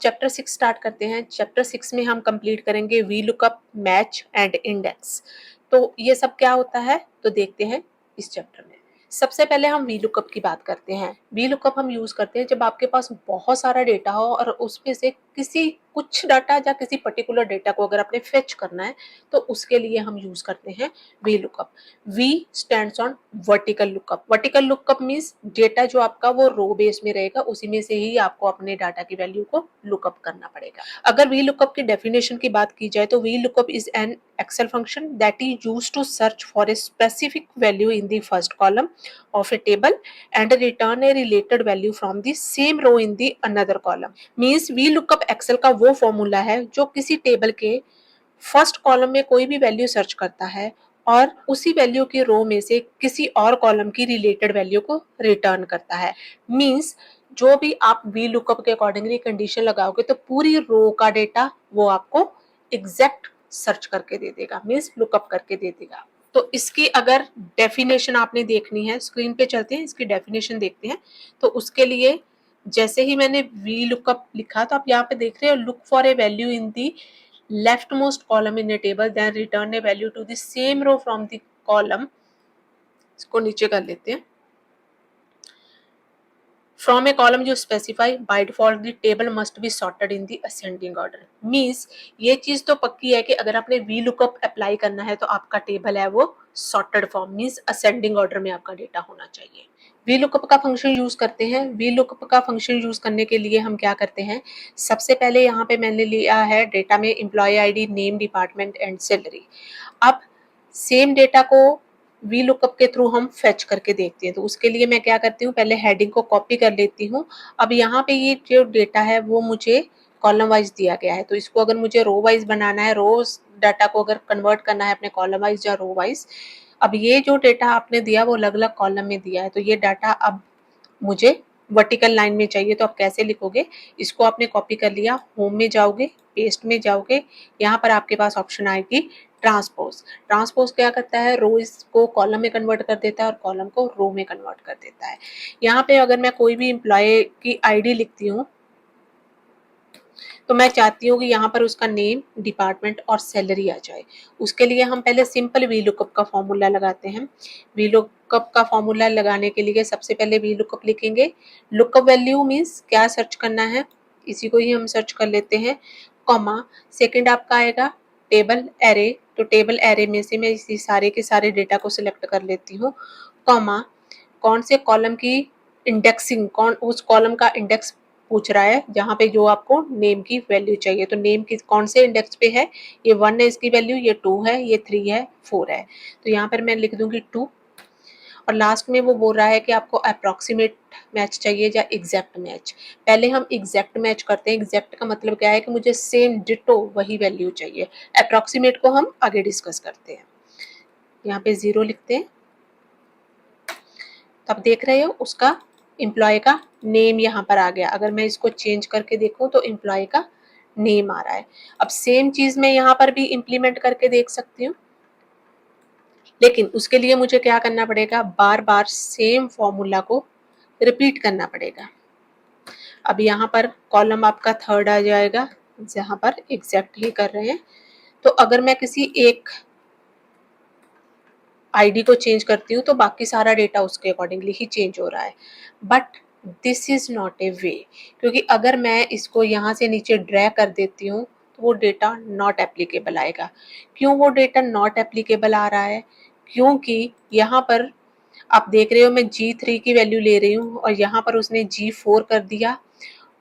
Chapter 6 start करते हैं। Chapter 6 में हम कंप्लीट करेंगे V lookup, match and index. तो ये सब क्या होता है तो देखते हैं इस चैप्टर में। सबसे पहले हम वी लुकअप की बात करते हैं। वी लुकअप हम यूज करते हैं जब आपके पास बहुत सारा डेटा हो और उसमें से किसी कुछ डाटा या किसी पर्टिकुलर डेटा को अगर आपने फेच करना है तो उसके लिए हम यूज करते हैं V lookup. V stands on vertical lookup. Vertical lookup means data जो आपका वो रो बेस में रहेगा, उसी में से ही आपको अपने डाटा की वैल्यू को लुकअप करना पड़ेगा। अगर वी लुकअप की डेफिनेशन की बात की जाए तो V lookup is an Excel function that is used to search for a specific value in the first column of a table and return a related value from the same row in the another column. Means VLOOKUP Excel का वो formula है जो किसी table के first column में कोई भी value search करता है और उसी वैल्यू की रो में से किसी और कॉलम की रिलेटेड वैल्यू को रिटर्न करता है। मीन्स जो भी आप VLOOKUP के अकॉर्डिंगली कंडीशन लगाओगे तो पूरी रो का डेटा वो आपको एग्जैक्ट सर्च करके दे देगा, मीन्स लुकअप करके दे देगा। तो इसकी अगर डेफिनेशन आपने देखनी है, स्क्रीन पे चलते हैं, इसकी डेफिनेशन देखते हैं। तो उसके लिए जैसे ही मैंने वी लुकअप लिखा तो आप यहाँ पे देख रहे हो, look for a value in the leftmost column in a table, then return a value to the same row from the column. इसको नीचे कर लेते हैं। From a column you specify, by default the table must be sorted in the ascending order. Means ये चीज तो पक्की है कि अगर आपने VLOOKUP अप्लाई करना है तो आपका टेबल है वो sorted form, means ascending order में आपका डेटा होना चाहिए। VLOOKUP का फंक्शन यूज करते हैं। VLOOKUP का फंक्शन यूज करने के लिए हम क्या करते हैं, सबसे पहले यहाँ पे मैंने लिया है डेटा में employee ID, name, department and salary. अब सेम डेटा को VLOOKUP के थ्रू हम फेच करके देखते हैं। तो उसके लिए मैं क्या करती हूँ, पहले हेडिंग को कॉपी कर लेती हूँ। अब यहाँ पे ये जो डेटा है वो मुझे कॉलम वाइज दिया गया है, तो इसको अगर मुझे रो वाइज बनाना है, रोज डाटा को अगर कन्वर्ट करना है अपने कॉलम वाइज या रो वाइज, अब ये जो डेटा आपने दिया वो अलग अलग कॉलम में दिया है, तो ये डाटा अब मुझे वर्टिकल लाइन में चाहिए। तो आप कैसे लिखोगे, इसको आपने कॉपी कर लिया, होम में जाओगे, पेस्ट में जाओगे, यहाँ पर आपके पास ऑप्शन आएगी ट्रांसपोज। ट्रांसपोज क्या करता है, रोज को कॉलम में कन्वर्ट कर देता है और कॉलम को रो में कन्वर्ट कर देता है। यहाँ पे अगर मैं कोई भी एम्प्लॉय की आईडी लिखती हूँ तो मैं चाहती हूँ कि यहाँ पर उसका नेम, डिपार्टमेंट और सैलरी आ जाए। उसके लिए हम पहले सिंपल VLOOKUP का फॉर्मूला लगाते हैं। VLOOKUP का फॉर्मूला लगाने के लिए सबसे पहले VLOOKUP लिखेंगे। लुकअप वैल्यू मीन्स क्या सर्च करना है, इसी को ही हम सर्च कर लेते हैं, कॉमा, सेकंड आपका आएगा टेबल एरे, तो टेबल एरे में से मैं इसी सारे के सारे डेटा को सिलेक्ट कर लेती हूँ, कॉमा, कौन से कॉलम की इंडेक्सिंग, कौन उस कॉलम का इंडेक्स पूछ रहा है जहाँ पे जो आपको नेम की वैल्यू चाहिए, तो नेम की कौन से इंडेक्स पे है, ये 1 है इसकी वैल्यू, ये 2 है, ये 3 है, 4 है, तो यहाँ पर मैं लिख दूंगी 2। और लास्ट में वो बोल रहा है कि आपको अप्रॉक्सीमेट मैच चाहिए या एग्जैक्ट मैच। पहले हम एग्जैक्ट मैच करते हैं। एग्जैक्ट का मतलब क्या है कि मुझे सेम डिटो वही वैल्यू चाहिए। अप्रॉक्सीमेट को हम आगे डिस्कस करते हैं। यहाँ पे 0 लिखते हैं, तब देख रहे हो उसका एम्प्लॉय का नेम यहाँ पर आ गया। अगर मैं इसको चेंज करके देखूं तो एम्प्लॉय का नेम आ रहा है। अब सेम चीज मैं यहाँ पर भी इम्प्लीमेंट करके देख सकती हूँ, लेकिन उसके लिए मुझे क्या करना पड़ेगा, बार बार सेम फॉर्मूला को रिपीट करना पड़ेगा। अब यहाँ पर कॉलम आपका थर्ड आ जाएगा जहाँ पर एग्जैक्ट ही कर रहे हैं। तो अगर मैं किसी एक आईडी को चेंज करती हूँ तो बाकी सारा डेटा उसके अकॉर्डिंगली ही चेंज हो रहा है, but this is not a way, क्योंकि अगर मैं इसको यहाँ से नीचे ड्रैग कर देती हूँ तो वो डेटा नॉट एप्लीकेबल आएगा। क्यों वो डेटा नॉट एप्लीकेबल आ रहा है, क्योंकि यहाँ पर आप देख रहे हो मैं G3 की वैल्यू ले रही हूँ और यहाँ पर उसने G4 कर दिया।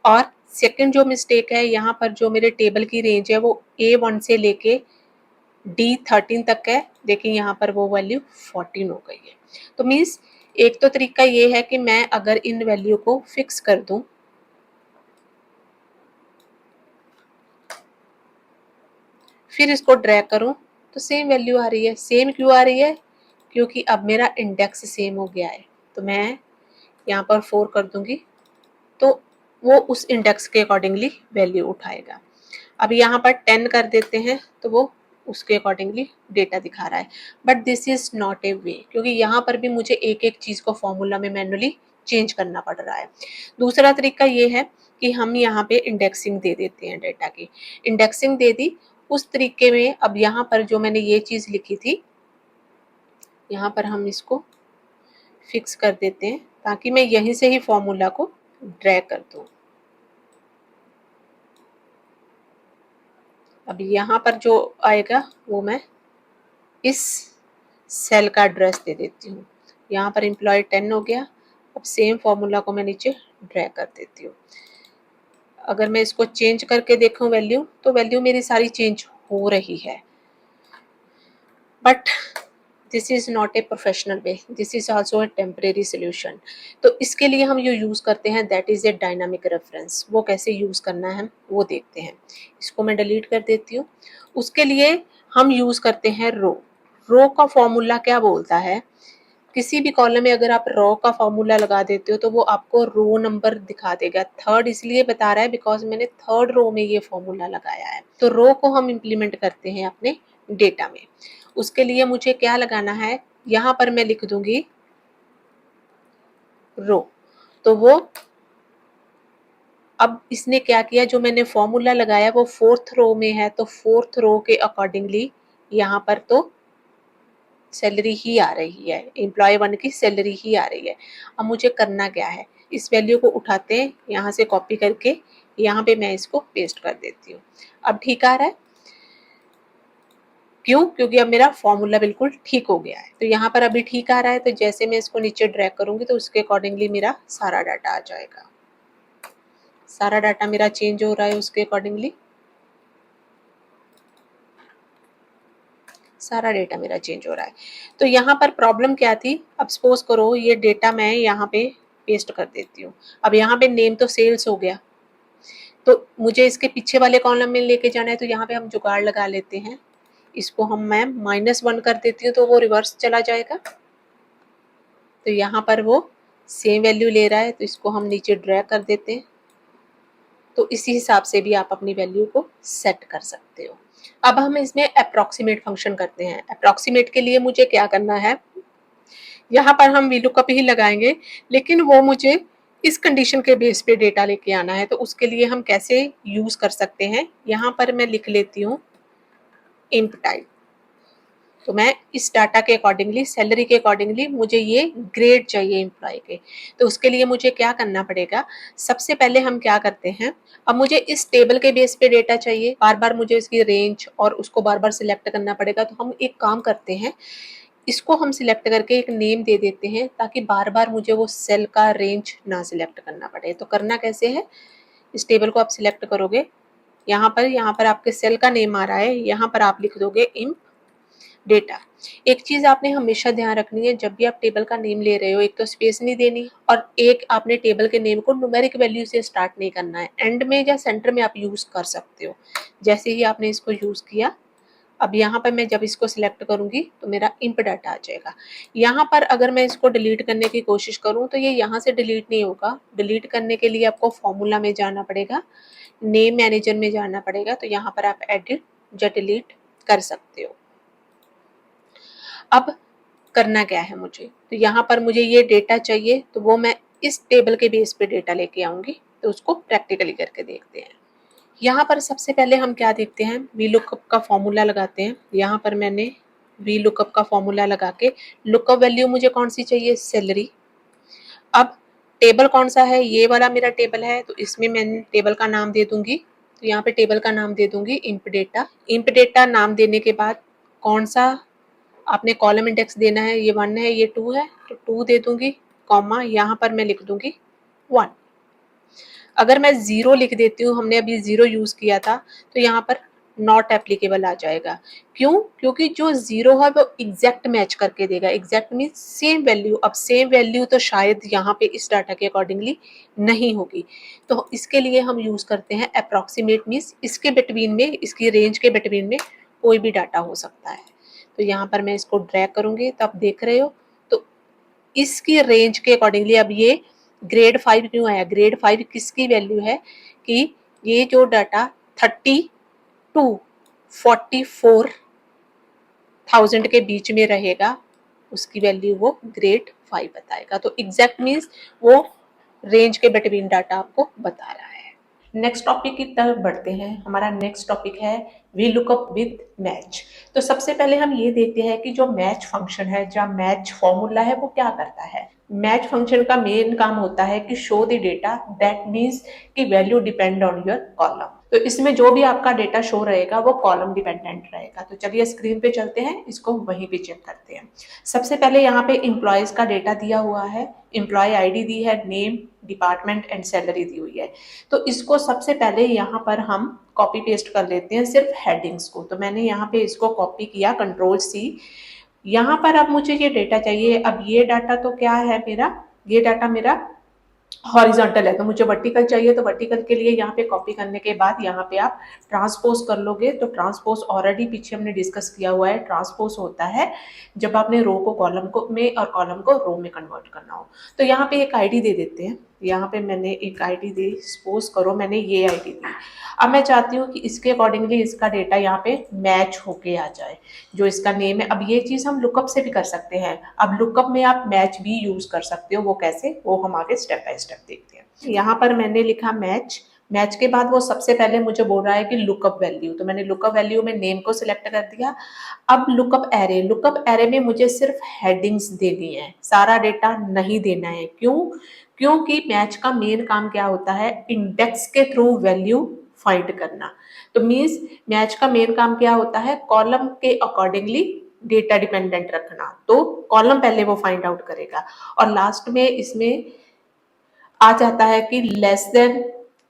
और सेकंड जो मिस्टेक है, यहाँ पर जो मेरे टेबल की रेंज है वो A1 से लेके D13 तक है, देखिए यहाँ पर वो वैल्यू 14 हो गई है। तो मीन्स एक तो तरीका ये है कि मैं अगर इन वैल्यू को फिक्स कर दूं, फिर इसको ड्रैग करूं तो सेम वैल्यू आ रही है। सेम क्यों आ रही है, क्योंकि अब मेरा इंडेक्स सेम हो गया है। तो मैं यहाँ पर 4 कर दूंगी तो वो उस इंडेक्स के अकॉर्डिंगली वैल्यू उठाएगा। अब यहाँ पर 10 कर देते हैं तो वो उसके अकॉर्डिंगली डेटा दिखा रहा है, but this is not a way, क्योंकि यहाँ पर भी मुझे एक एक चीज को फॉर्मूला में मैनुअली चेंज करना पड़ रहा है। दूसरा तरीका ये है कि हम यहाँ पे इंडेक्सिंग दे देते हैं डेटा की। इंडेक्सिंग दे दी, उस तरीके में अब यहाँ पर जो मैंने ये चीज़ लिखी थी, यहाँ पर हम इसको फिक्स कर देते हैं ताकि मैं यहीं से ही फॉर्मूला को ड्रैग कर दूँ। अब यहाँ पर जो आएगा वो मैं इस सेल का एड्रेस दे देती हूँ। यहाँ पर एम्प्लॉय 10 हो गया। अब सेम फॉर्मूला को मैं नीचे ड्रैग कर देती हूँ। अगर मैं इसको चेंज करके देखूँ वैल्यू, तो वैल्यू मेरी सारी चेंज हो रही है। But this is not a professional way, this is also a temporary solution. तो इसके लिए हम जो यूज़ करते हैं that is a dynamic reference. वो कैसे यूज़ करना है वो देखते हैं। इसको मैं डिलीट कर देती हूँ। उसके लिए हम यूज़ करते हैं रो। रो का फॉर्मूला क्या बोलता है, किसी भी कॉलम में अगर आप रो का फॉर्मूला लगा देते हो तो वो आपको रो नंबर दिखा देगा। थर्ड इसलिए बता रहा है बिकॉज मैंने थर्ड रो में ये फॉर्मूला लगाया है। तो रो को हम इम्प्लीमेंट करते हैं अपने डेटा में। उसके लिए मुझे क्या लगाना है, यहाँ पर मैं लिख दूंगी रो। तो वो अब इसने क्या किया, जो मैंने फॉर्मूला लगाया वो फोर्थ रो में है, तो फोर्थ रो के अकॉर्डिंगली यहाँ पर तो सैलरी ही आ रही है, एम्प्लॉय 1 की सैलरी ही आ रही है। अब मुझे करना क्या है, इस वैल्यू को उठाते हैं, यहाँ से कॉपी करके यहाँ पे मैं इसको पेस्ट कर देती हूँ। अब ठीक आ रहा है, क्यों? क्योंकि अब मेरा फॉर्मूला बिल्कुल ठीक हो गया है। तो यहाँ पर अभी ठीक आ रहा है, तो जैसे मैं इसको नीचे ड्रैग करूंगी तो उसके अकॉर्डिंगली मेरा सारा डाटा आ जाएगा। सारा डाटा मेरा चेंज हो रहा है उसके अकॉर्डिंगली, सारा डेटा मेरा चेंज हो रहा है। तो यहाँ पर प्रॉब्लम क्या थी, अब सपोज करो ये डेटा मैं यहाँ पे पेस्ट कर देती हूँ। अब यहाँ पे नेम तो सेल्स हो गया, तो मुझे इसके पीछे वाले कॉलम में लेके जाना है, तो यहाँ पे हम जुगाड़ लगा लेते हैं। इसको हम मैं -1 कर देती हूँ तो वो रिवर्स चला जाएगा। तो यहाँ पर वो सेम वैल्यू ले रहा है, तो इसको हम नीचे ड्रैग कर देते हैं। तो इसी हिसाब से भी आप अपनी वैल्यू को सेट कर सकते हो। अब हम इसमें अप्रॉक्सीमेट फंक्शन करते हैं। अप्रॉक्सीमेट के लिए मुझे क्या करना है, यहाँ पर हम वीलुकअप ही लगाएंगे, लेकिन वो मुझे इस कंडीशन के बेस पे डेटा लेके आना है। तो उसके लिए हम कैसे यूज कर सकते हैं, यहाँ पर मैं लिख लेती हूँ इंप टाइप। तो मैं इस डाटा के अकॉर्डिंगली, सैलरी के अकॉर्डिंगली मुझे ये ग्रेड चाहिए एम्प्लॉय के। तो उसके लिए मुझे क्या करना पड़ेगा, सबसे पहले हम क्या करते हैं, अब मुझे इस टेबल के बेस पे डेटा चाहिए, बार बार मुझे इसकी रेंज और उसको बार बार सिलेक्ट करना पड़ेगा। तो हम एक काम करते हैं, इसको हम सिलेक्ट करके एक नेम दे देते हैं ताकि बार बार मुझे वो सेल का रेंज ना सिलेक्ट करना पड़े। तो करना कैसे है, इस टेबल को आप सिलेक्ट करोगे, यहाँ पर आपके सेल का नेम आ रहा है, यहाँ पर आप लिख दोगे इम्प डेटा। एक चीज आपने हमेशा ध्यान रखनी है, जब भी आप टेबल का नेम ले रहे हो, एक तो स्पेस नहीं देनी, और एक आपने टेबल के नेम को न्यूमेरिक वैल्यू से स्टार्ट नहीं करना है। एंड में या सेंटर में आप यूज कर सकते हो। जैसे ही आपने इसको यूज किया, अब यहाँ पर मैं जब इसको सिलेक्ट करूंगी तो मेरा इंप डाटा आ जाएगा। यहाँ पर अगर मैं इसको डिलीट करने की कोशिश करूँ तो ये यहाँ से डिलीट नहीं होगा। डिलीट करने के लिए आपको फॉर्मूला में जाना पड़ेगा, नेम मैनेजर में जाना पड़ेगा, तो यहाँ पर आप एडिट या डिलीट कर सकते हो। अब करना क्या है मुझे, तो यहाँ पर मुझे ये डेटा चाहिए, तो वो मैं इस टेबल के बेस पे डेटा लेके आऊंगी। तो उसको प्रैक्टिकली करके देखते हैं। यहाँ पर सबसे पहले हम क्या देखते हैं, वी लुकअप का फॉर्मूला लगाते हैं। यहाँ पर मैंने वी लुकअप का फॉर्मूला लगा के, लुकअप वैल्यू मुझे कौन सी चाहिए, सैलरी। अब टेबल कौन सा है, ये वाला मेरा टेबल है, तो इसमें मैं टेबल का नाम दे दूंगी। तो यहाँ पे टेबल का नाम दे दूंगी इंप डेटा। इंप डेटा नाम देने के बाद कौन सा आपने कॉलम इंडेक्स देना है, ये 1 है, ये 2 है, तो 2 दे दूंगी, कॉमा यहाँ पर मैं लिख दूंगी 1। अगर मैं 0 लिख देती हूँ, हमने अभी 0 यूज किया था, तो यहाँ पर नॉट एप्लीकेबल आ जाएगा। क्यों? क्योंकि जो 0 है वो एग्जैक्ट मैच करके देगा। Exact mean same value. अब सेम वैल्यू तो शायद यहाँ पे इस डाटा के अकॉर्डिंगली नहीं होगी, तो इसके लिए हम यूज करते हैं अप्रॉक्सीमेट, मीन्स इसके बिटवीन में, इसकी रेंज के बिटवीन में कोई भी डाटा हो सकता है। तो यहाँ पर मैं इसको ड्रैग करूंगी, तो आप देख रहे हो, तो इसकी रेंज के अकॉर्डिंगली अब ये ग्रेड 5 क्यों आया, ग्रेड 5 किसकी वैल्यू है, कि ये जो डाटा 30 टू 44,000 के बीच में रहेगा, उसकी वैल्यू वो ग्रेड 5 बताएगा। तो एग्जैक्ट मीन्स वो रेंज के बिटवीन डाटा आपको बता रहा है। नेक्स्ट टॉपिक की तरफ बढ़ते हैं। हमारा नेक्स्ट टॉपिक है वी लुकअप विथ मैच। तो सबसे पहले हम ये देखते हैं कि जो मैच फंक्शन है, जो मैच फॉर्मूला है, वो क्या करता है। मैच फंक्शन का मेन काम होता है कि show the data that means कि value depend on your column. तो इसमें जो भी आपका डेटा शो रहेगा वो कॉलम डिपेंडेंट रहेगा। तो चलिए स्क्रीन पे चलते हैं, इसको वहीं पे चेक करते हैं। सबसे पहले यहाँ पे एम्प्लॉयज का डेटा दिया हुआ है, एम्प्लॉय आईडी दी है, नेम, डिपार्टमेंट एंड सैलरी दी हुई है। तो इसको सबसे पहले यहाँ पर हम कॉपी पेस्ट कर लेते हैं सिर्फ हेडिंग्स को। तो मैंने यहाँ पे इसको कॉपी किया, कंट्रोल C। यहाँ पर अब मुझे ये डेटा चाहिए। अब ये डाटा तो क्या है मेरा, ये डाटा मेरा हॉरिजॉन्टल है, तो मुझे वर्टिकल चाहिए। तो वर्टिकल के लिए यहाँ पे कॉपी करने के बाद यहाँ पे आप ट्रांसपोज कर लोगे। तो ट्रांसपोज ऑलरेडी पीछे हमने डिस्कस किया हुआ है। ट्रांसपोज होता है जब आपने रो को कॉलम को में और कॉलम को रो में कन्वर्ट करना हो। तो यहाँ पे एक आईडी दे देते हैं। यहाँ पे मैंने एक आईडी दी, सपोज करो मैंने ये आईडी दी। अब मैं चाहती हूँ कि इसके अकॉर्डिंगली इसका डेटा यहाँ पे मैच होके आ जाए, जो इसका नेम है। अब ये चीज हम लुकअप से भी कर सकते हैं। अब लुकअप में आप मैच भी यूज कर सकते हो। वो कैसे, वो हम आगे स्टेप बाय स्टेप देखते हैं। यहाँ पर मैंने लिखा मैच। मैच के बाद वो सबसे पहले मुझे बोल रहा है कि लुकअप वैल्यू। तो मैंने लुकअप वैल्यू में नेम को सिलेक्ट कर दिया। अब लुकअप एरे, लुकअप एरे में मुझे सिर्फ हेडिंग्स देनी है, सारा डेटा नहीं देना है। क्यों? क्योंकि मैच का मेन काम क्या होता है, इंडेक्स के थ्रू वैल्यू फाइंड करना। तो मीन्स मैच का मेन काम क्या होता है, कॉलम के अकॉर्डिंगली डेटा डिपेंडेंट रखना। तो कॉलम पहले वो फाइंड आउट करेगा और लास्ट में इसमें आ जाता है कि लेस देन,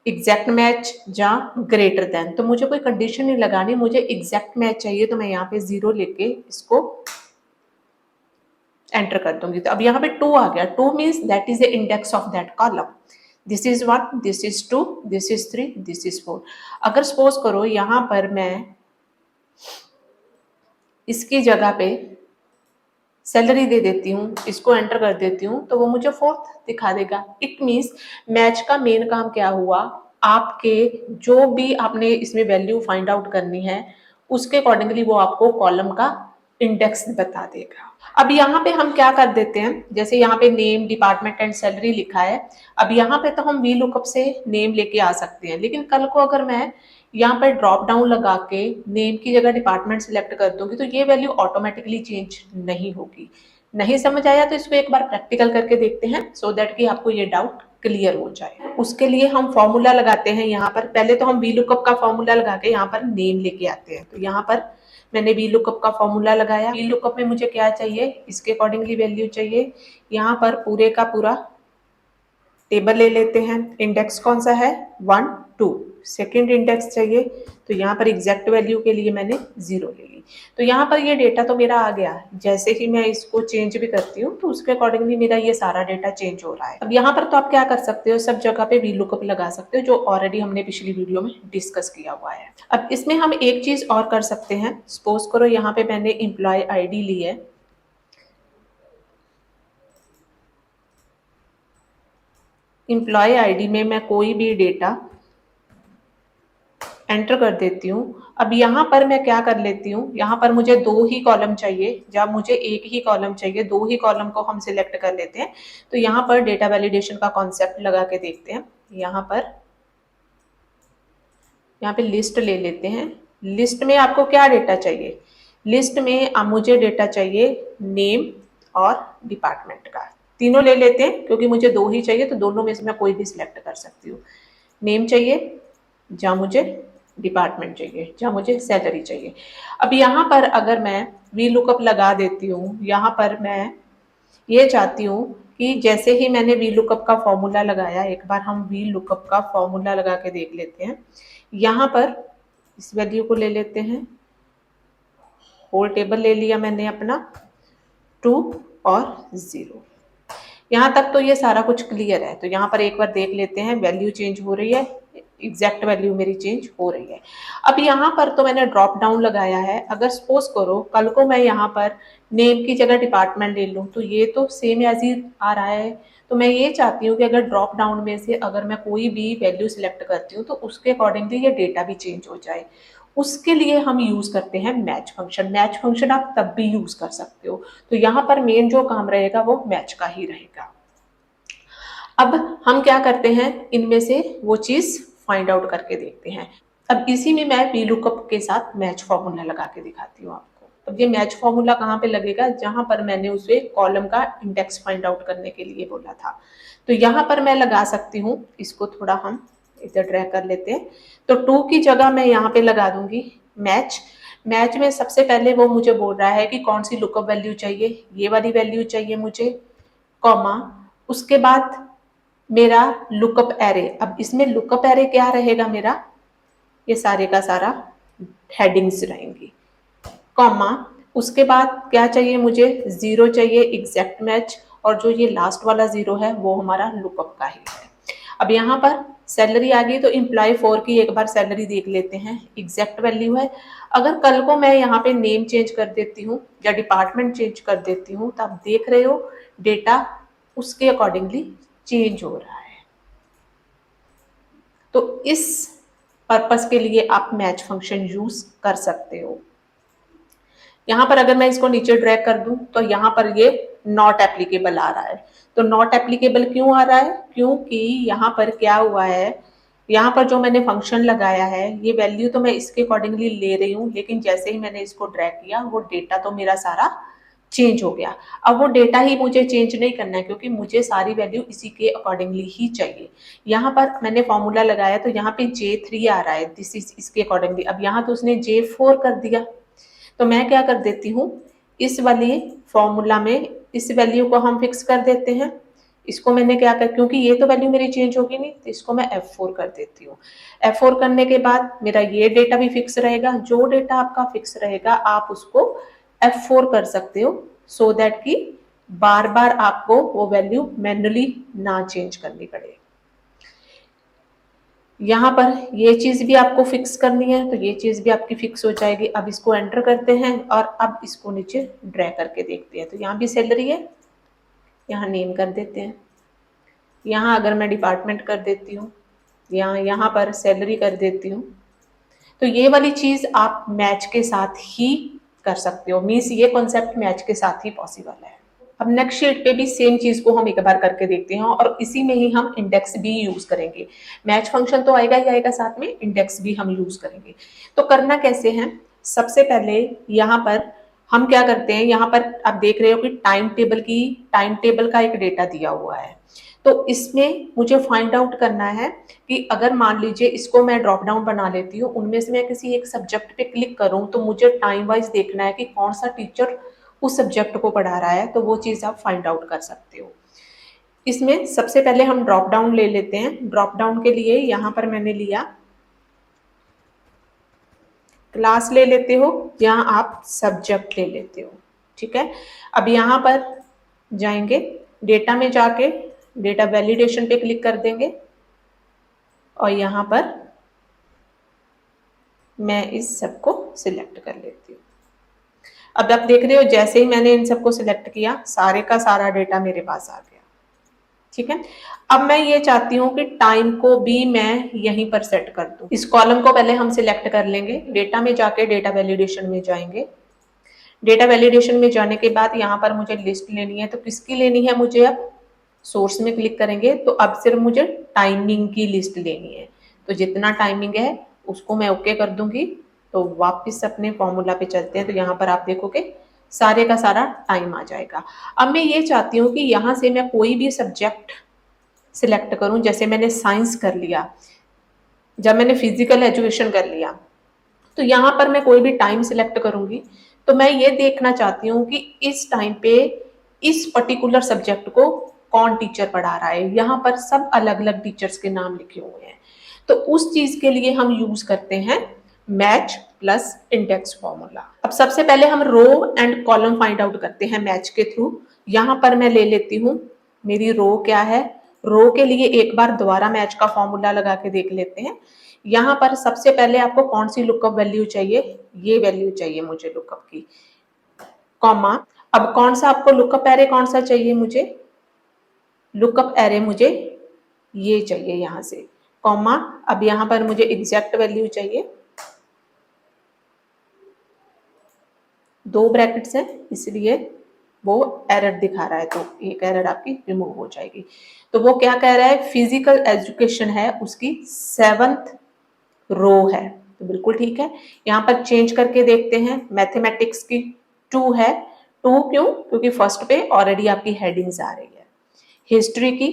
एग्जैक्ट मैच या ग्रेटर देन। तो मुझे कोई कंडीशन नहीं लगानी, मुझे एग्जैक्ट मैच चाहिए। तो मैं यहाँ पे 0 लेके इसको एंटर कर दूंगी। तो अब यहाँ पे 2 आ गया। 2 means that is the index of that column. This is 1, this is 2, this is 3, this is 4। अगर सपोज करो यहाँ पर मैं इसकी जगह पे सैलरी दे देती हूँ, इसको एंटर कर देती हूँ, तो वो मुझे 4th दिखा देगा। इट मीन्स मैच का मेन काम क्या हुआ, आपके जो भी आपने इसमें वैल्यू फाइंड आउट करनी है उसके अकॉर्डिंगली वो आपको कॉलम का इंडेक्स बता देगा। अब यहाँ पे हम क्या कर देते हैं, जैसे यहाँ पे नेम, डिपार्टमेंट एंड सैलरी लिखा है। अब यहाँ पे तो हम वी लुकअप से नेम लेके आ सकते हैं, लेकिन कल को अगर मैं यहाँ पर ड्रॉप डाउन लगा के नेम की जगह डिपार्टमेंट सिलेक्ट कर दूंगी तो ये वैल्यू ऑटोमेटिकली चेंज नहीं होगी। नहीं समझ आया तो इसको एक बार प्रैक्टिकल करके देखते हैं, सो दैट कि आपको ये डाउट क्लियर हो जाए। उसके लिए हम फॉर्मूला लगाते हैं। यहाँ पर पहले तो हम वी लुकअप का फॉर्मूला लगा के यहाँ पर नेम लेके आते हैं। तो यहाँ पर मैंने वी लुकअप का फॉर्मूला लगाया। वी लुकअप में मुझे क्या चाहिए, इसके अकॉर्डिंगली वैल्यू चाहिए। यहाँ पर पूरे का पूरा टेबल ले लेते हैं। इंडेक्स कौन सा है, 1, 2। सेकेंड इंडेक्स चाहिए, तो यहाँ पर एग्जैक्ट वैल्यू के लिए मैंने 0 ले ली। तो यहाँ पर ये डेटा तो मेरा आ गया। जैसे ही मैं इसको चेंज भी करती हूँ तो उसके अकॉर्डिंगली मेरा ये सारा डेटा चेंज हो रहा है। अब यहाँ पर तो आप क्या कर सकते हो, सब जगह पे वी लुकअप लगा सकते हो, जो ऑलरेडी हमने पिछली वीडियो में डिस्कस किया हुआ है। अब इसमें हम एक चीज और कर सकते हैं। सपोज करो यहाँ पे मैंने एम्प्लॉय आईडी ली है। एम्प्लॉय आईडी में मैं कोई भी डेटा एंटर कर देती हूँ। अब यहाँ पर मैं क्या कर लेती हूँ, यहाँ पर मुझे 2 ही कॉलम चाहिए, जब मुझे एक ही कॉलम चाहिए, 2 ही कॉलम को हम सिलेक्ट कर लेते हैं। तो यहाँ पर डेटा वैलिडेशन का कॉन्सेप्ट लगा के देखते हैं। यहाँ पे लिस्ट ले लेते हैं। लिस्ट में आपको क्या डेटा चाहिए, लिस्ट में अब मुझे डेटा चाहिए नेम और डिपार्टमेंट का। तीनों ले लेते हैं क्योंकि मुझे 2 ही चाहिए, तो दोनों में से मैं कोई भी सिलेक्ट कर सकती हूँ। नेम चाहिए, जहाँ मुझे डिपार्टमेंट चाहिए, जहाँ मुझे सैलरी चाहिए। अब यहाँ पर अगर मैं वी लुकअप लगा देती हूँ, यहाँ पर मैं ये चाहती हूँ कि जैसे ही मैंने वी लुकअप का फॉर्मूला लगाया, एक बार हम वी लुकअप का फॉर्मूला लगा के देख लेते हैं। यहाँ पर इस वैल्यू को ले लेते हैं, होल टेबल ले लिया मैंने अपना, 2 और 0। यहाँ तक तो ये सारा कुछ क्लियर है। तो यहाँ पर एक बार देख लेते हैं, वैल्यू चेंज हो रही है, एग्जैक्ट वैल्यू मेरी चेंज हो रही है। अब यहाँ पर तो मैंने ड्रॉप डाउन लगाया है। अगर सपोज करो कल को मैं यहाँ पर नेम की जगह डिपार्टमेंट ले लूँ तो ये तो सेम एज ही आ रहा है। तो मैं ये चाहती हूँ कि अगर ड्रॉप डाउन में से अगर मैं कोई भी वैल्यू सिलेक्ट करती हूँ तो उसके अकॉर्डिंगली ये डेटा भी चेंज हो जाए। उसके लिए हम यूज करते हैं मैच फंक्शन। मैच फंक्शन आप तब भी यूज कर सकते हो। तो यहाँ पर मेन जो काम रहेगा वो मैच का ही रहेगा। अब हम क्या करते हैं, इनमें से वो चीज फाइंड आउट करके देखते हैं। अब इसी में मैं वी लुकअप के साथ मैच फॉर्मूला लगा के दिखाती हूँ आपको। अब ये मैच फॉर्मूला कहाँ पे लगेगा, जहां पर मैंने उसे कॉलम का इंडेक्स फाइंड आउट करने के लिए बोला था। तो यहाँ पर मैं लगा सकती हूँ, इसको थोड़ा हम इधर ड्रैग कर लेते हैं। तो टू की जगह मैं यहाँ पे लगा दूंगी मैच। मैच में सबसे पहले वो मुझे बोल रहा है कि कौन सी लुकअप वैल्यू चाहिए, ये वाली वैल्यू चाहिए मुझे, कॉमा, उसके बाद मेरा लुकअप एरे। अब इसमें लुकअप एरे क्या रहेगा मेरा, ये सारे का सारा हेडिंग्स रहेंगी, कॉमा, उसके बाद क्या चाहिए मुझे, जीरो चाहिए एग्जैक्ट मैच, और जो ये लास्ट वाला जीरो है वो हमारा लुकअप का ही है। अब यहाँ पर सैलरी आ गई, तो इम्प्लॉय 4 की एक बार सैलरी देख लेते हैं, एग्जैक्ट वैल्यू है। अगर कल को मैं यहाँ पे नेम चेंज कर देती हूँ या डिपार्टमेंट चेंज कर देती हूँ, तो आप देख रहे हो डेटा उसके अकॉर्डिंगली चेंज हो रहा है। तो इस पर्पस के लिए आप मैच फंक्शन यूज कर सकते हो। यहाँ पर अगर मैं इसको नीचे ड्रैग कर दूं तो यहाँ पर ये नॉट एप्लीकेबल आ रहा है। तो नॉट एप्लीकेबल क्यों आ रहा है, क्योंकि यहाँ पर क्या हुआ है, यहाँ पर जो मैंने फंक्शन लगाया है ये वैल्यू तो मैं इसके अकॉर्डिंगली ले रही हूँ, लेकिन जैसे ही मैंने इसको ड्रैग किया वो डेटा तो मेरा सारा चेंज हो गया। अब वो डेटा ही मुझे चेंज नहीं करना है, क्योंकि मुझे सारी वैल्यू इसी के अकॉर्डिंगली ही चाहिए। यहाँ पर मैंने फॉर्मूला लगाया तो यहाँ पे J3 आ रहा है, दिस इज इसके अकॉर्डिंगली। अब यहाँ तो उसने J4 कर दिया, तो मैं क्या कर देती हूँ, इस वाली फॉर्मूला में इस वैल्यू को हम फिक्स कर देते हैं। इसको मैंने क्या कर, क्योंकि ये तो वैल्यू मेरी चेंज होगी नहीं, तो इसको मैं F4 कर देती हूँ। F4 करने के बाद मेरा ये डेटा भी फिक्स रहेगा। जो डेटा आपका फिक्स रहेगा आप उसको F4 कर सकते हो, सो दैट कि बार बार आपको वो वैल्यू मैन्युअली ना चेंज करनी पड़े। यहाँ पर ये चीज भी आपको फिक्स करनी है, तो ये चीज भी आपकी फिक्स हो जाएगी। अब इसको एंटर करते हैं और अब इसको नीचे ड्रैग करके देखते हैं। तो यहाँ भी सैलरी है, यहाँ नेम कर देते हैं, यहाँ अगर मैं डिपार्टमेंट कर देती हूँ, यहाँ पर सैलरी कर देती हूँ। तो ये वाली चीज आप मैच के साथ ही कर सकते हो, मीन्स ये कॉन्सेप्ट मैच के साथ ही पॉसिबल है। अब नेक्स्ट शीट पे भी सेम चीज को हम एक बार करके देखते हैं, और इसी में ही हम इंडेक्स भी यूज करेंगे। मैच फंक्शन तो आएगा ही आएगा, साथ में इंडेक्स भी हम यूज करेंगे। तो करना कैसे है, सबसे पहले यहाँ पर हम क्या करते हैं, यहाँ पर आप देख रहे हो कि टाइम टेबल का एक डेटा दिया हुआ है। तो इसमें मुझे फाइंड आउट करना है कि अगर मान लीजिए इसको मैं ड्रॉप डाउन बना लेती हूँ, उनमें से मैं किसी एक सब्जेक्ट पे क्लिक करूँ, तो मुझे टाइम वाइज देखना है कि कौन सा टीचर उस सब्जेक्ट को पढ़ा रहा है, तो वो चीज आप फाइंड आउट कर सकते हो। इसमें सबसे पहले हम ड्रॉप डाउन ले लेते हैं। ड्रॉप डाउन के लिए यहाँ पर मैंने लिया क्लास ले लेते हो, यहाँ आप सब्जेक्ट ले लेते हो, ठीक है। अब यहाँ पर जाएंगे, डेटा में जाके डेटा वैलिडेशन पे क्लिक कर देंगे, और यहाँ पर मैं इस सबको सिलेक्ट कर लेती हूँ। अब आप देख रहे हो जैसे ही मैंने इन सबको सिलेक्ट किया, सारे का सारा डेटा मेरे पास आ गया, ठीक है। अब मैं ये चाहती हूँ कि टाइम को भी मैं यहीं पर सेट कर दूं। इस कॉलम को पहले हम सिलेक्ट कर लेंगे, डेटा में जाके डेटा वैलिडेशन में जाएंगे। डेटा वैलिडेशन में जाने के बाद यहाँ पर मुझे लिस्ट लेनी है, तो किसकी लेनी है मुझे, अब सोर्स में क्लिक करेंगे तो अब सिर्फ मुझे टाइमिंग की लिस्ट लेनी है। तो जितना टाइमिंग है उसको मैं ओके कर दूंगी। तो वापस अपने फॉर्मूला पे चलते हैं, तो यहाँ पर आप देखोगे सारे का सारा टाइम आ जाएगा। अब मैं ये चाहती हूँ कि यहाँ से मैं कोई भी सब्जेक्ट सिलेक्ट करूं, जैसे मैंने साइंस कर लिया, जब मैंने फिजिकल एजुकेशन कर लिया, तो यहाँ पर मैं कोई भी टाइम सिलेक्ट करूंगी, तो मैं ये देखना चाहती हूँ कि इस टाइम पे इस पर्टिकुलर सब्जेक्ट को कौन टीचर पढ़ा रहा है। यहाँ पर सब अलग अलग टीचर्स के नाम लिखे हुए हैं। तो उस चीज के लिए हम यूज करते हैं मैच प्लस इंडेक्स फॉर्मूला। अब सबसे पहले हम row and column find out करते हैं मैच के थ्रू। यहाँ पर मैं ले लेती हूँ, मेरी रो क्या है, रो के लिए एक बार दोबारा मैच का फॉर्मूला लगा के देख लेते हैं। यहाँ पर सबसे पहले आपको कौन सी लुकअप वैल्यू चाहिए, ये वैल्यू चाहिए मुझे लुकअप की, कॉमा। अब कौन सा आपको लुकअप एरे कौन सा चाहिए, मुझे लुकअप एरे मुझे ये चाहिए यहाँ से, कॉमा। अब यहाँ पर मुझे एग्जैक्ट वैल्यू चाहिए, 2 ब्रैकेट्स हैं इसलिए वो एरर दिखा रहा है, तो एक एरर आपकी रिमूव हो जाएगी। तो वो क्या कह रहा है, फिजिकल एजुकेशन है उसकी 7th रो है, तो बिल्कुल ठीक है। यहाँ पर चेंज करके देखते हैं, मैथमेटिक्स की 2 है। 2 क्यों? क्योंकि फर्स्ट पे ऑलरेडी आपकी हेडिंग्स आ रही है। हिस्ट्री की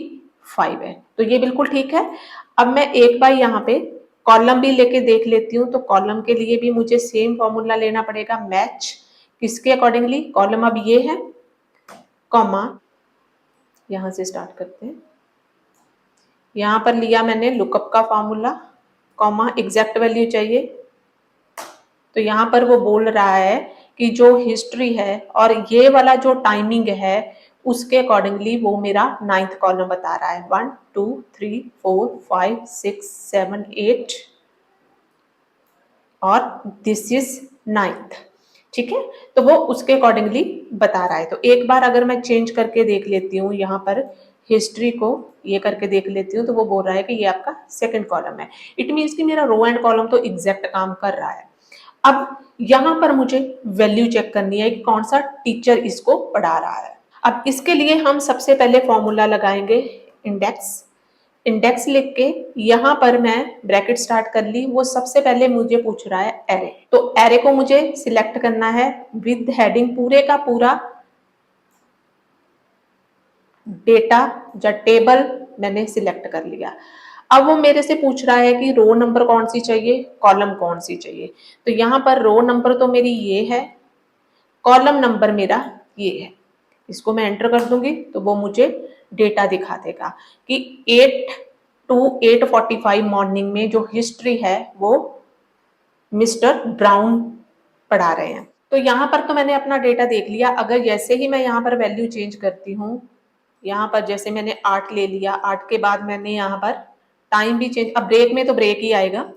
5 है, तो ये बिल्कुल ठीक है। अब मैं एक बार यहाँ पे कॉलम भी लेके देख लेती हूँ, तो कॉलम के लिए भी मुझे सेम फॉर्मूला लेना पड़ेगा, मैच किसके अकॉर्डिंगली। कॉलम अब ये है, कॉमा यहाँ से स्टार्ट करते हैं। यहाँ पर लिया मैंने लुकअप का फॉर्मूला, कॉमा एग्जैक्ट वैल्यू चाहिए। तो यहाँ पर वो बोल रहा है कि जो हिस्ट्री है और ये वाला जो टाइमिंग है उसके अकॉर्डिंगली वो मेरा 9th कॉलम बता रहा है। 1 2 3 4 5 6 7 8 और दिस इज 9th, ठीक है। तो वो उसके अकॉर्डिंगली बता रहा है। तो एक बार अगर मैं चेंज करके देख लेती हूँ, यहाँ पर हिस्ट्री को ये करके देख लेती हूँ, तो वो बोल रहा है कि ये आपका 2nd कॉलम है। इट मीन्स कि मेरा रो एंड कॉलम तो एग्जैक्ट काम कर रहा है। अब यहाँ पर मुझे वैल्यू चेक करनी है कि कौन सा टीचर इसको पढ़ा रहा है। अब इसके लिए हम सबसे पहले फॉर्मूला लगाएंगे इंडेक्स। इंडेक्स लिख के यहाँ पर मैं ब्रैकेट स्टार्ट कर ली। वो सबसे पहले मुझे पूछ रहा है एरे, तो एरे को मुझे सिलेक्ट करना है विद हेडिंग पूरे का पूरा डेटा या टेबल मैंने सिलेक्ट कर लिया। अब वो मेरे से पूछ रहा है कि रो नंबर कौन सी चाहिए, कॉलम कौन सी चाहिए। तो यहाँ पर रो नंबर तो मेरी ये है, कॉलम नंबर मेरा ये है। इसको मैं एंटर कर दूंगी तो वो मुझे डेटा दिखा देगा कि 8 to 8:45 मॉर्निंग में जो हिस्ट्री है वो मिस्टर ब्राउन पढ़ा रहे हैं। तो यहाँ पर तो मैंने अपना डेटा देख लिया। अगर जैसे ही मैं यहाँ पर वैल्यू चेंज करती हूँ, यहाँ पर जैसे मैंने 8 ले लिया, 8 के बाद मैंने यहाँ पर टाइम भी चेंज, अब ब्रेक में तो ब्रेक ही आएगा,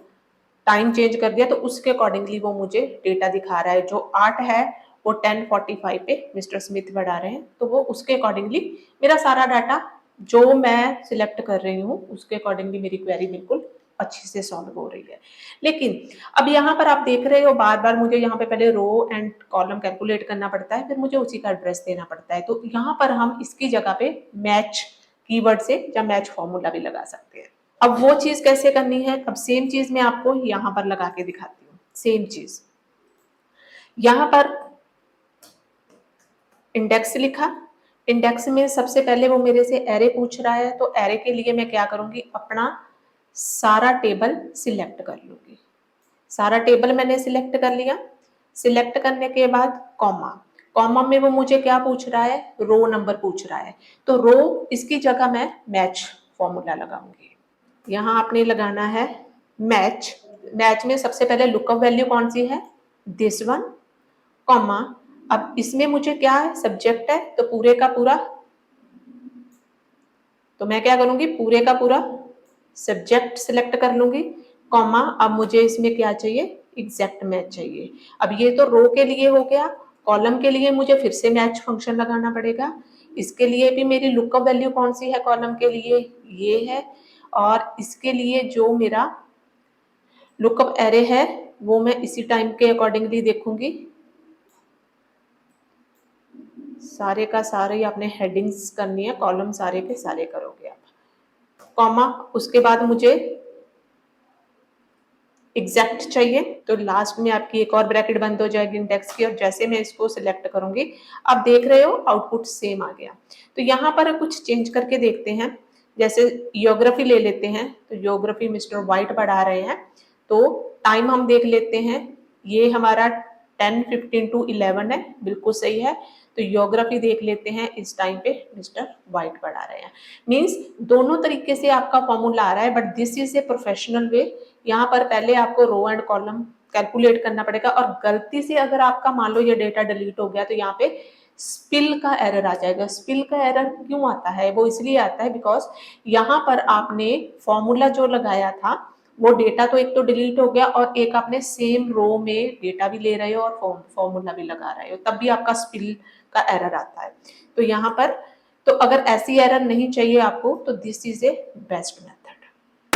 टाइम चेंज कर दिया तो उसके अकॉर्डिंगली वो मुझे डेटा दिखा रहा है। जो 8 है वो 10:45 पे मिस्टर स्मिथ बढ़ा रहे हैं, तो वो उसके अकॉर्डिंगली मेरा सारा डाटा जो मैं सिलेक्ट कर रही हूँ उसके अकॉर्डिंगली मेरी क्वेरी बिल्कुल अच्छी से सॉल्व हो रही है। लेकिन अब यहाँ पर आप देख रहे हो बार बार मुझे यहाँ पे पहले रो एंड कॉलम कैलकुलेट करना पड़ता है, फिर मुझे उसी का एड्रेस देना पड़ता है। तो यहाँ पर हम इसकी जगह पे मैच कीवर्ड से या मैच फॉर्मूला भी लगा सकते हैं। अब वो चीज कैसे करनी है, अब सेम चीज मैं आपको यहाँ पर लगा के दिखाती हूँ। सेम चीज यहाँ पर इंडेक्स लिखा, इंडेक्स में सबसे पहले वो मेरे से एरे पूछ रहा है, तो एरे के लिए मैं क्या करूंगी, अपना सारा टेबल सिलेक्ट कर लूंगी। सारा टेबल मैंने सिलेक्ट कर लिया। सिलेक्ट करने के बाद कॉमा, कॉमा में वो मुझे क्या पूछ रहा है, रो नंबर पूछ रहा है। तो रो इसकी जगह मैं मैच फॉर्मूला लगाऊंगी। यहाँ आपने लगाना है मैच। मैच में सबसे पहले लुकअप वैल्यू कौन सी है, दिस वन, कॉमा। अब इसमें मुझे क्या है, सब्जेक्ट है, तो पूरे का पूरा, तो मैं क्या करूंगी, पूरे का पूरा सब्जेक्ट सिलेक्ट कर लूंगी, कॉमा। अब मुझे इसमें क्या चाहिए, एग्जैक्ट मैच चाहिए। अब ये तो रो के लिए हो गया, कॉलम के लिए मुझे फिर से मैच फंक्शन लगाना पड़ेगा। इसके लिए भी मेरी लुकअप वैल्यू कौन सी है, कॉलम के लिए ये है, और इसके लिए जो मेरा लुकअप एरे है वो मैं इसी टाइम के अकॉर्डिंगली देखूंगी। सारे का सारे ही आपने हेडिंग्स करनी है, कॉलम सारे के सारे करोगे आप, कॉमा। उसके बाद मुझे एग्जैक्ट चाहिए, तो लास्ट में आपकी एक और ब्रैकेट बंद हो जाएगी इंडेक्स की, और जैसे मैं इसको सिलेक्ट करूंगी, आप देख रहे हो आउटपुट सेम आ गया। तो यहाँ पर कुछ चेंज करके देखते हैं, जैसे योग्राफी ले लेते हैं, तो योग्राफी मिस्टर वाइट पढ़ा रहे हैं, तो टाइम हम देख लेते हैं, ये हमारा 10:15 to 11 है, बिल्कुल सही है। तो योग्राफी देख लेते हैं, इस टाइम पे मिस्टर वाइट पढ़ा रहे हैं। मीन्स दोनों तरीके से आपका फॉर्मूला आ रहा है, but this is a professional way. यहाँ पर पहले आपको रो एंड कॉलम कैलकुलेट करना पड़ेगा, और गलती से अगर आपका मान लो ये डेटा डिलीट हो गया तो यहाँ पे स्पिल का एरर आ जाएगा। स्पिल का एरर क्यों आता है, वो इसलिए आता है बिकॉज यहाँ पर आपने फॉर्मूला जो लगाया था वो डेटा तो एक तो डिलीट हो गया, और एक आपने सेम रो में डेटा भी ले रहे हो और फॉर्मूला भी लगा रहे हो, तब भी आपका स्पिल का एरर आता है। तो यहाँ पर तो अगर ऐसी एरर नहीं चाहिए आपको तो this is a best method.